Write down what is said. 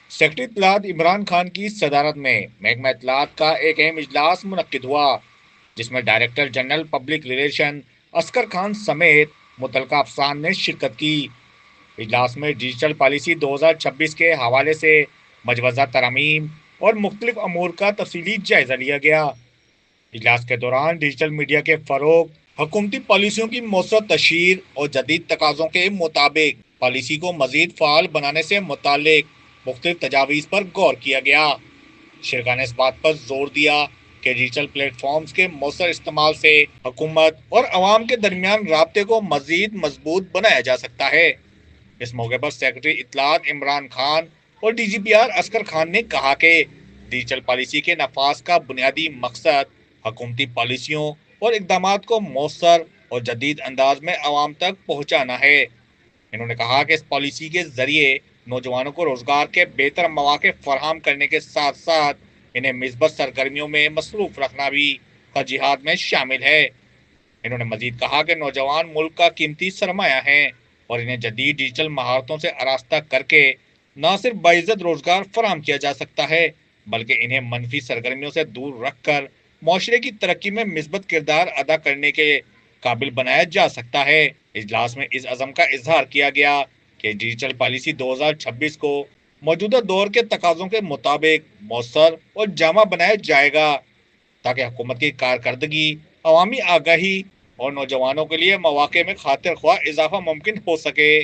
Secretary اطلاعات عمران خان کی صدارت میں محکمہ اطلاعات کا ایک اہم اجلاس منعقد ہوا، جس میں director general public relation Askar Khan سمیت متعلقہ افسران نے شرکت کی۔ اجلاس میں ڈیجیٹل پالیسی 2026 کے حوالے سے مجوزہ ترامیم اور مختلف امور کا تفصیلی جائزہ لیا گیا۔ اجلاس کے دوران ڈیجیٹل میڈیا کے فروغ، حکومتی پالیسیوں کی مؤثر تشہیر اور جدید تقاضوں کے مطابق پالیسی کو مزید فعال بنانے سے متعلق مختلف تجاویز پر غور کیا گیا۔ شرکا نے اس بات پر زور دیا کہ ڈیجیٹل پلیٹ فارمز کے مؤثر استعمال سے حکومت اور عوام کے درمیان رابطے کو مزید مضبوط بنایا جا سکتا ہے۔ اس موقع پر سیکرٹری اطلاعات عمران خان اور D G P R Askar Khan نے کہا کہ ڈیجیٹل پالیسی کے نفاذ کا بنیادی مقصد حکومتی پالیسیوں اور اقدامات کو مؤثر اور جدید انداز میں عوام تک پہنچانا ہے۔ انہوں نے کہا کہ اس پالیسی کے ذریعے نوجوانوں کو روزگار کے بہتر مواقع فراہم کرنے کے ساتھ ساتھ انہیں مثبت سرگرمیوں میں مصروف رکھنا بھی ترجیحات میں شامل ہے۔ انہوں نے مزید کہا کہ نوجوان ملک کا قیمتی سرمایہ ہیں اور انہیں جدید ڈیجیٹل مہارتوں سے آراستہ کر کے نہ صرف باعزت روزگار فراہم کیا جا سکتا ہے، بلکہ انہیں منفی سرگرمیوں سے دور رکھ کر معاشرے کی ترقی میں مثبت کردار ادا کرنے کے قابل بنایا جا سکتا ہے۔ اجلاس میں اس عزم کا اظہار کیا گیا کہ ڈیجیٹل پالیسی 2026 کو موجودہ دور کے تقاضوں کے مطابق مؤثر اور جامع بنایا جائے گا، تاکہ حکومت کی کارکردگی، عوامی آگاہی اور نوجوانوں کے لیے مواقع میں خاطر خواہ اضافہ ممکن ہو سکے۔